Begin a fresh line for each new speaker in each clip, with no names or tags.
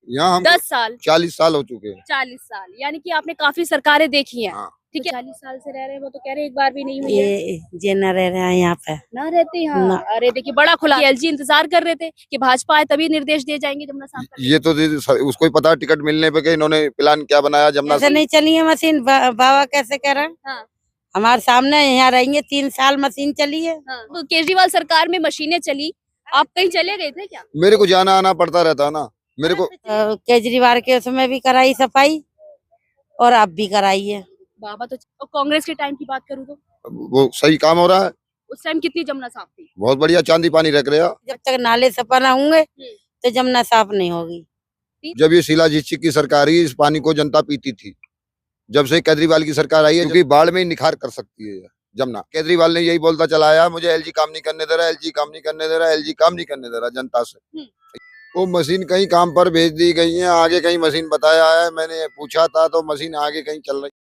यहाँ हम
10 साल
40 साल हो चुके हैं।
40 साल, यानी कि आपने काफी सरकारें देखी हैं।
हाँ।
ठीक है, 40 साल से रह रहे हैं, वो तो कह रहे हैं एक बार भी नहीं हुई है।
ये न रह रहे हैं यहाँ पे।
ना रहते यहाँ।
ना।
अरे देखिए, बड़ा खुला एलजी इंतजार कर रहे थे कि भाजपा आए तभी निर्देश दिए जाएंगे जमुना साफ करने
ये तो उसको ही पता है टिकट मिलने पे कि इन्होंने प्लान क्या बनाया जमुना
कैसे नहीं चली है मशीन? बाबा कैसे कह रहे हैं?
हाँ।
हमारे सामने यहाँ रहेंगे 3 साल मशीन चली है।
हाँ। तो केजरीवाल सरकार में मशीनें चली, आप कहीं चले गए थे क्या?
मेरे को जाना आना पड़ता रहता है ना मेरे को।
केजरीवाल के उसमें भी कराई सफाई और अब भी कराई है।
बाबा तो कांग्रेस के टाइम की बात करूँ तो
वो सही काम हो रहा है।
उस टाइम कितनी जमुना साफ थी?
बहुत बढ़िया, चांदी पानी रख रहे हैं।
जब तक नाले सफा ना होंगे तो जमुना साफ नहीं होगी।
जब ये शीला दीक्षित की सरकार आई, इस पानी को जनता पीती थी। जब से केजरीवाल की सरकार आई है, क्योंकि बाढ़ में ही निखार कर सकती है जमुना। केजरीवाल ने यही बोलता चलाया, मुझे एलजी काम नहीं करने दे रहा, एलजी काम नहीं करने दे रहा, एलजी काम नहीं करने दे रहा जनता से। वो मशीन कहीं काम पर भेज दी गई है, आगे कहीं मशीन बताया है। मैंने पूछा था तो मशीन आगे कहीं चल रही।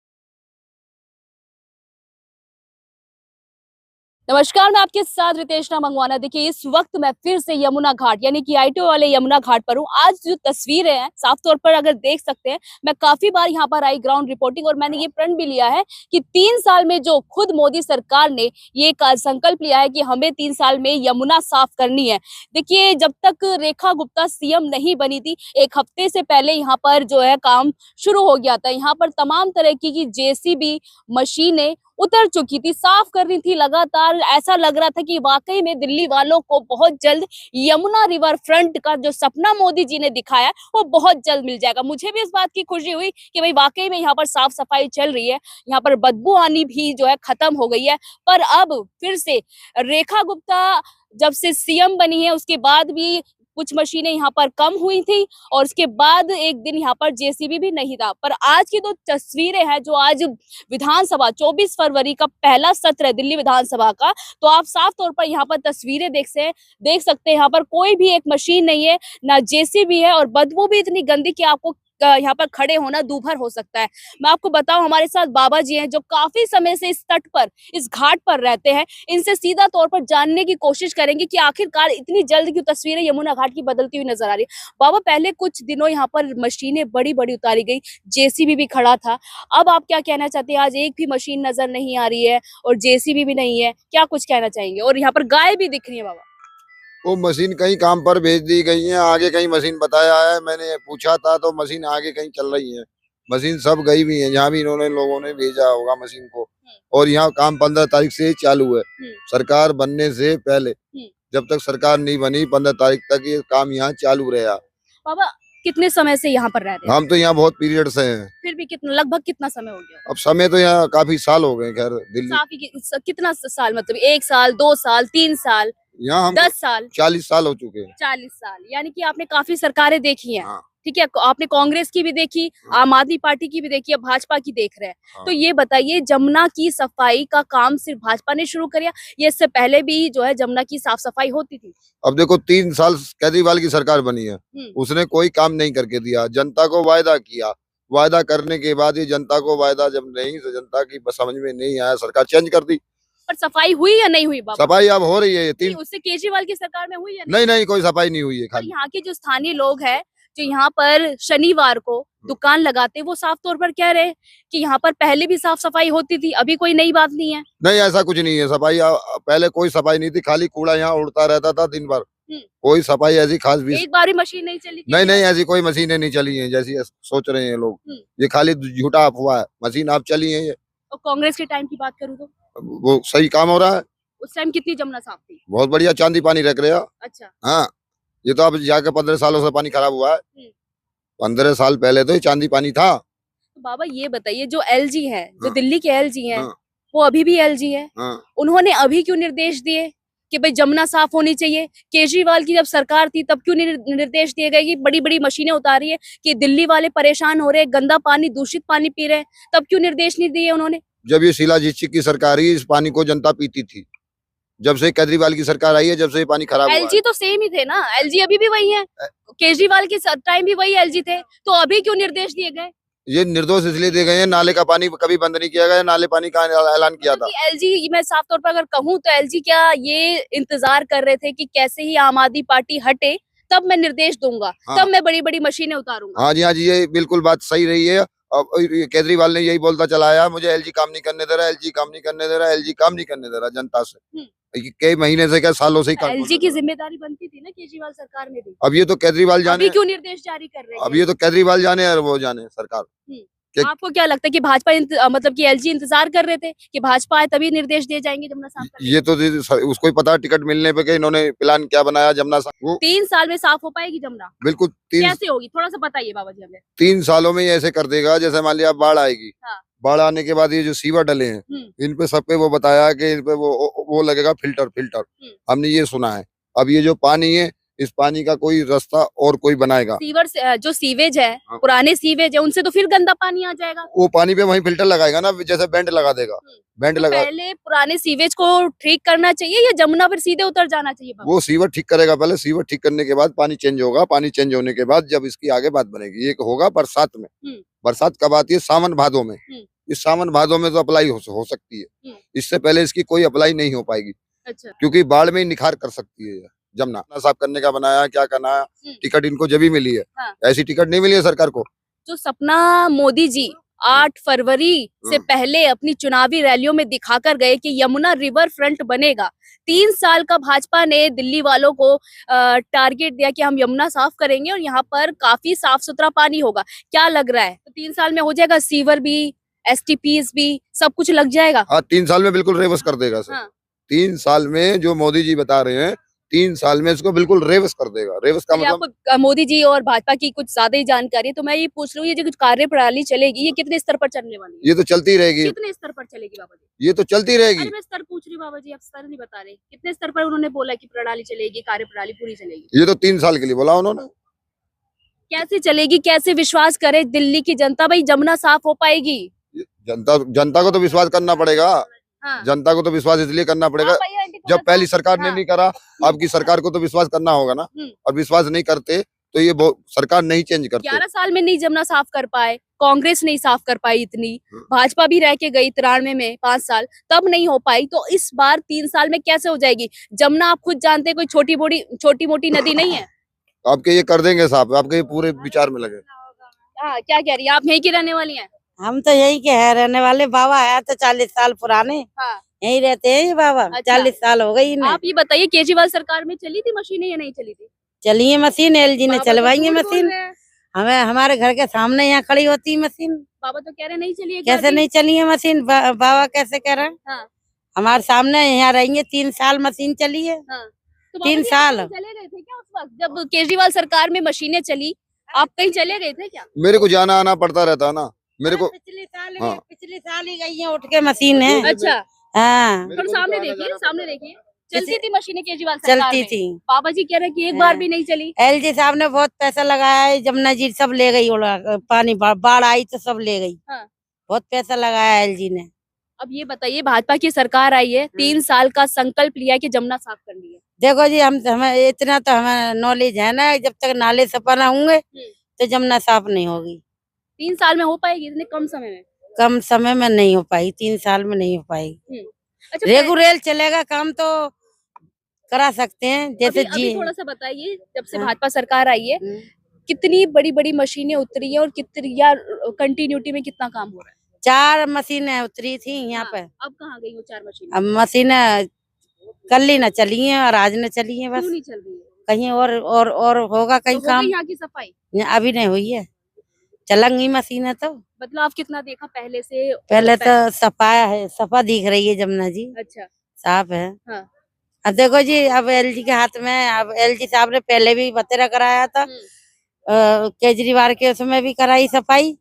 नमस्कार, मैं आपके साथ रितेशना मंगवाना। देखिए, इस वक्त मैं फिर से यमुना घाट यानी कि आईटीओ वाले यमुना घाट पर हूँ। आज जो तस्वीरें हैं, साफ तौर पर अगर देख सकते हैं, मैं काफी बार यहाँ पर आई ग्राउंड रिपोर्टिंग, और मैंने ये प्रण भी लिया है कि 3 साल में जो खुद मोदी सरकार ने ये संकल्प लिया है कि हमें 3 साल में यमुना साफ करनी है। देखिए, जब तक रेखा गुप्ता सीएम नहीं बनी थी, 1 हफ्ते से पहले यहाँ पर जो है काम शुरू हो गया था। यहाँ पर तमाम तरह की जेसीबी मशीनें उतर चुकी थी, साफ कर रही थी लगातार। ऐसा लग रहा था कि वाकई में दिल्ली वालों को बहुत जल्द यमुना रिवर फ्रंट का जो सपना मोदी जी ने दिखाया वो बहुत जल्द मिल जाएगा। मुझे भी इस बात की खुशी हुई कि भाई वाकई में यहाँ पर साफ सफाई चल रही है, यहाँ पर बदबू आनी भी जो है खत्म हो गई है। पर अब फिर से रेखा गुप्ता जब से सीएम बनी है, उसके बाद भी कुछ मशीनें यहाँ पर कम हुई थी, और उसके बाद एक दिन यहाँ पर जेसीबी भी नहीं था। पर आज की 2 तस्वीरें हैं, जो आज विधानसभा 24 फरवरी का पहला सत्र है दिल्ली विधानसभा का, तो आप साफ तौर पर यहाँ पर तस्वीरें देख सकते हैं। यहाँ पर कोई भी एक मशीन नहीं है, ना जेसीबी है, और बदबू भी इतनी गंदी कि आपको यहाँ पर खड़े होना दूभर हो सकता है। मैं आपको बताऊं, हमारे साथ बाबा जी हैं जो काफी समय से इस तट पर, इस घाट पर रहते हैं। इनसे सीधा तौर पर जानने की कोशिश करेंगे कि आखिरकार इतनी जल्द की तस्वीरें यमुना घाट की बदलती हुई नजर आ रही है। बाबा, पहले कुछ दिनों यहाँ पर मशीनें बड़ी बड़ी उतारी गई, जेसीबी भी खड़ा था, अब आप क्या कहना चाहते हैं? आज एक भी मशीन नजर नहीं आ रही है और जेसीबी भी नहीं है, क्या कुछ कहना चाहेंगे? और यहाँ पर गाय भी दिख रही है बाबा।
वो मशीन कहीं काम पर भेज दी गई है, आगे कहीं मशीन बताया है। मैंने पूछा था तो मशीन आगे कहीं चल रही है। मशीन सब गई भी है, जहाँ भी इन्होंने लोगों ने भेजा होगा मशीन को। और यहाँ काम 15 तारीख से ही चालू है, सरकार बनने से पहले। जब तक सरकार नहीं बनी 15 तारीख तक ये काम यहाँ चालू रहा।
बाबा, कितने समय से यहाँ पर रहते हैं?
हम तो यहाँ बहुत पीरियड से हैं।
फिर भी लगभग कितना समय हो गया?
अब समय तो यहाँ काफी साल हो गए। खैर दिल्ली
कितना साल, मतलब 1 साल, 2 साल, 3 साल,
यहाँ हम
10 साल,
40 साल हो चुके हैं।
40 साल, यानी कि आपने काफी सरकारें देखी हैं।
हाँ।
ठीक है, आपने कांग्रेस की भी देखी,
हाँ।
आम आदमी पार्टी की भी देखी, अब भाजपा की देख रहे हैं।
हाँ।
तो ये बताइए, जमुना की सफाई का काम सिर्फ भाजपा ने शुरू किया, ये इससे पहले भी जो है जमुना की साफ सफाई होती थी?
अब देखो, 3 साल केजरीवाल की सरकार बनी है, उसने कोई काम नहीं करके दिया। जनता को वायदा किया, वायदा करने के बाद ये जनता को वायदा जब नहीं, तो जनता की समझ में नहीं आया, सरकार चेंज कर दी।
पर सफाई हुई या नहीं हुई बाबा?
सफाई अब हो रही है।
उससे केजरीवाल की सरकार में हुई या
नहीं, कोई सफाई नहीं हुई है। खाली
यहाँ के जो स्थानीय लोग हैं, जो यहाँ पर शनिवार को दुकान लगाते, वो साफ तौर पर कह रहे हैं कि यहाँ पर पहले भी साफ सफाई होती थी, अभी कोई नई बात नहीं है।
नहीं, ऐसा कुछ नहीं है। सफाई पहले कोई सफाई नहीं थी, खाली कूड़ा यहाँ उड़ता रहता था दिन भर। कोई सफाई ऐसी खास भी
एक बार भी मशीन नहीं चली?
नहीं, ऐसी कोई मशीनें नहीं चली हैं जैसी सोच रहे हैं लोग। ये खाली झूठा अफवाह है। मशीन आप चली है ये।
और कांग्रेस के टाइम की बात करूँ तो
वो सही काम हो रहा है।
उस टाइम कितनी जमुना साफ थी?
बहुत बढ़िया, चांदी पानी रख रहे हैं।
अच्छा।
हाँ, ये तो अब जाके 15 सालों से पानी खराब हुआ है। 15 साल पहले तो ये चांदी पानी था।
तो बाबा ये बताइए, जो एलजी है, जो
हाँ।
दिल्ली के एलजी है,
हाँ।
वो अभी भी एलजी है।
हाँ।
उन्होंने अभी क्यों निर्देश दिए कि भाई जमुना साफ होनी चाहिए? केजरीवाल की जब सरकार थी तब क्यों निर्देश दिए गए कि बड़ी बड़ी मशीनें उतारी है, कि दिल्ली वाले परेशान हो रहे हैं, गंदा पानी, दूषित पानी पी रहे हैं, तब क्यों निर्देश नहीं दिए उन्होंने?
जब ये शीला दीक्षित की सरकार आई, इस पानी को जनता पीती थी। जब से केजरीवाल की सरकार आई है, जब से ये पानी खराब हुआ है।
एलजी तो सेम ही थे ना, एलजी अभी भी वही है, केजरीवाल के टाइम भी वही एलजी थे, तो अभी क्यों निर्देश दिए गए?
ये निर्दोष इसलिए दिए गए हैं, नाले का पानी कभी बंद नहीं किया गया। नाले पानी का ऐलान किया था।
एलजी, मैं साफ तौर पर अगर कहूँ तो एलजी क्या ये इंतजार कर रहे थे कि कैसे ही आम आदमी पार्टी हटे तब मैं निर्देश दूंगा,
हाँ।
तब मैं बड़ी बड़ी मशीनें उतारूंगा।
हाँ जी, ये बिल्कुल बात सही रही है। अब ये केजरीवाल ने यही बोलता चलाया, मुझे एलजी काम नहीं करने दे रहा, एलजी काम नहीं करने दे रहा, एलजी काम नहीं करने दे रहा जनता से। ये कई महीने से, क्या सालों से ही काम
एलजी की जिम्मेदारी बनती थी ना केजरीवाल सरकार में भी।
अब ये तो केजरीवाल जाने,
अभी क्यों निर्देश जारी कर रहे हैं?
अब ये तो केजरीवाल जाने और वो जाने सरकार। कि-
आपको क्या लगता है कि भाजपा मतलब कि एलजी इंतजार कर रहे थे कि भाजपा आए तभी निर्देश दिए जाएंगे जमुना साफ करने
ये तो उसको ही पता टिकट मिलने पे कि इन्होंने प्लान क्या बनाया जमुना साफ। वो
3 साल में साफ हो पाएगी जमुना?
बिल्कुल
कैसे होगी, थोड़ा सा बताइए बाबा जी हमें।
3 सालों में ही ऐसे कर देगा जैसे मान लिया बाढ़ आएगी।
हाँ।
बाढ़ आने के बाद ये जो सीवर डले हैं, इन पे सब पे वो बताया कि इन पे वो लगेगा फिल्टर। हमने ये सुना है। अब ये जो पानी है, इस पानी का कोई रास्ता और कोई बनाएगा।
सीवर से जो सीवेज है,
हाँ।
पुराने सीवेज है, उनसे तो फिर गंदा पानी आ जाएगा।
वो पानी पे वहीं फिल्टर लगाएगा ना, जैसे बेंड लगा देगा। बेंड
तो
लगा,
पहले पुराने सीवेज को ठीक करना चाहिए या जमुना पर सीधे उतर जाना चाहिए बाबा?
वो सीवर ठीक करेगा पहले। सीवर ठीक करने के बाद पानी चेंज होगा। पानी चेंज होने के बाद जब इसकी आगे बात बनेगी, ये होगा बरसात में। बरसात कब आती है? सावन भादो में। इस सावन भादो में तो अप्लाई हो सकती है। इससे पहले इसकी कोई अप्लाई नहीं हो पाएगी।
अच्छा।
क्योंकि बाढ़ में ही निखार कर सकती है ये जमुना। साफ करने का बनाया, क्या करना है, टिकट इनको जब भी मिली है।
हाँ।
ऐसी टिकट नहीं मिली है सरकार को।
जो सपना मोदी जी 8 फरवरी से पहले अपनी चुनावी रैलियों में दिखाकर गए कि यमुना रिवर फ्रंट बनेगा, 3 साल का भाजपा ने दिल्ली वालों को टारगेट दिया कि हम यमुना साफ करेंगे और यहाँ पर काफी साफ सुथरा पानी होगा। क्या लग रहा है, तो 3 साल में हो जाएगा? सीवर भी, एसटीपीज भी, सब कुछ लग जाएगा?
हाँ, 3 साल में बिल्कुल रिवर्स कर देगा सर।
हाँ।
3 साल में जो मोदी जी बता रहे हैं, 3 साल में इसको बिल्कुल रिवर्स कर देगा। रिवर्स का मतलब,
आपको मोदी जी और भाजपा की कुछ ज्यादा ही जानकारी है, तो मैं ये पूछ रही हूँ, ये जो कुछ कार्य प्रणाली चलेगी, ये कितने स्तर पर चलने वाली है?
ये तो चलती रहेगी।
कितने स्तर पर चलेगी बाबा जी?
ये तो चलती रहेगी।
अरे मैं स्तर पूछ रही हूँ बाबा जी, आप स्तर नहीं बता रहे। कितने स्तर पर उन्होंने बोला कि प्रणाली चलेगी, कार्य प्रणाली पूरी चलेगी?
ये तो 3 साल के लिए बोला उन्होंने।
कैसे चलेगी, कैसे विश्वास करे दिल्ली की जनता, भाई जमुना साफ हो पाएगी?
जनता को तो विश्वास करना पड़ेगा।
हाँ।
जनता को तो विश्वास इसलिए करना पड़ेगा, जब पहली सरकार ने नहीं करा, अब की सरकार को तो विश्वास करना होगा ना। और विश्वास नहीं करते तो ये सरकार नहीं चेंज करते।
11 साल में नहीं जमुना साफ कर पाए, कांग्रेस नहीं साफ कर पाई इतनी, भाजपा भी रह के गई 93 में 5 साल, तब नहीं हो पाई, तो इस बार 3 साल में कैसे हो जाएगी जमुना? आप खुद जानते हैं कोई छोटी मोटी नदी नहीं है।
आपके ये कर देंगे साहब, आपके ये पूरे विचार में लगे।
हाँ, क्या कह रही है आप? यहीं की रहने वाली हैं?
हम तो यही के है रहने वाले। बाबा है तो 40 साल पुराने,
हाँ।
यही रहते हैं ये बाबा।
अच्छा।
40 साल हो गई इन्हें।
आप ये बताइए, केजरीवाल सरकार में चली थी मशीनें या नहीं चली थी?
चलिए मशीन, एलजी ने
बाबा तो
चलवाई है
झूठ बोल
मशीन।
रहे हैं।
हमें हमारे घर के सामने यहाँ खड़ी होती है मशीन।
बाबा तो कह रहे नहीं चली एक बार
कैसे
भी।
नहीं चली है मशीन? बाबा कैसे कह रहे हैं?
हाँ।
हमारे सामने यहाँ रहेंगे 3 साल मशीन चली है।
हाँ। तो
3
बाबा जी,
साल।
आप चले गए थे क्या उस वक्त जब केजरीवाल सरकार में मशीनें चली? आप कहीं चले गए थे क्या?
मेरे को जाना आना पड़ता रहता ना मेरे को।
पिछले
हाँ।
साल ही गई है उठ के मशीन है।
अच्छा।
हाँ,
पर सामने देखिए, सामने देखिए, चलती थी मशीनें केजरीवाल सरकार
चलती
में।
थी।
बाबा जी कह रहे कि एक बार भी नहीं चली।
एलजी साहब ने बहुत पैसा लगाया है, जमुना जी सब ले गई। पानी बाढ़ आई तो सब ले गई।
हाँ।
बहुत पैसा लगाया एलजी ने।
अब ये बताइए, भाजपा की सरकार आई है, 3 साल का संकल्प लिया कि जमुना साफ करनी है।
देखो जी, हमें इतना तो हमें नॉलेज है ना, जब तक नाले सफा ना होंगे तो जमुना साफ नहीं होगी।
3 साल में हो पाएगी इतने कम समय में?
कम समय में नहीं हो पाई, 3 साल में नहीं हो पाई।
अच्छा,
रेगुलर चलेगा काम तो करा सकते हैं। जैसे
अभी थोड़ा सा बताइए, जब से
हाँ।
भाजपा सरकार आई है, कितनी बड़ी बड़ी मशीनें उतरी है और कितनी, या कंटिन्यूटी में कितना काम हो रहा है?
4 मशीनें उतरी थी यहाँ
हाँ,
पे।
अब कहाँ गई वो 4 मशीनें?
अब मशीनें कल ही न चली हैं और आज न चली हैं, बस
क्यों नहीं चल रही है?
कहीं और होगा कहीं
तो हो
काम।
गई यहाँ की सफाई?
अभी नहीं हुई है, चलेंगी मशीनें तो।
बदलाव कितना देखा पहले से?
पहले तो सफाया है, सफा दिख रही है जमुना जी,
अच्छा।
साफ है।
हाँ।
अब देखो जी, अब एलजी के हाथ में। अब एलजी साहब ने पहले भी बतेरा कराया था, केजरीवाल के उसमें भी कराई सफाई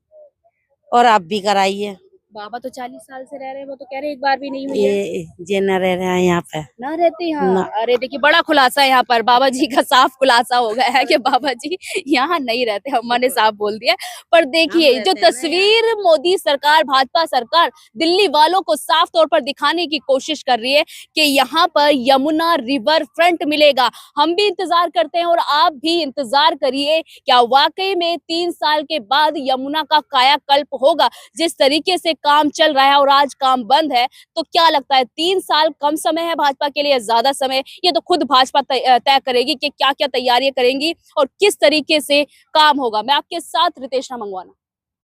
और अब भी कराई है।
बाबा तो 40 साल से रह रहे हैं, वो तो कह रहे एक बार भी नहीं हुई है।
ये न रह रहे हैं यहाँ पे,
ना रहते यहाँ?
ना।
अरे देखिए, बड़ा खुलासा है यहाँ पर, बाबा जी का साफ खुलासा हो गया है कि बाबा जी यहाँ नहीं रहते, अम्मा ने साफ बोल दिया। पर देखिए,
हम
जो
रहते हैं ना
तस्वीर मोदी सरकार, भाजपा सरकार दिल्ली वालों को साफ तौर पर दिखाने की कोशिश कर रही है कि यहाँ पर यमुना रिवर फ्रंट मिलेगा। हम भी इंतजार करते हैं और आप भी इंतजार करिए, क्या वाकई में 3 साल के बाद यमुना का कायाकल्प होगा? जिस तरीके से काम चल रहा है और आज काम बंद है, तो क्या लगता है 3 साल कम समय है भाजपा के लिए, ज्यादा समय? ये तो खुद भाजपा तय करेगी कि क्या क्या तैयारियां करेंगी और किस तरीके से काम होगा। मैं आपके साथ रितेश मंगवाना।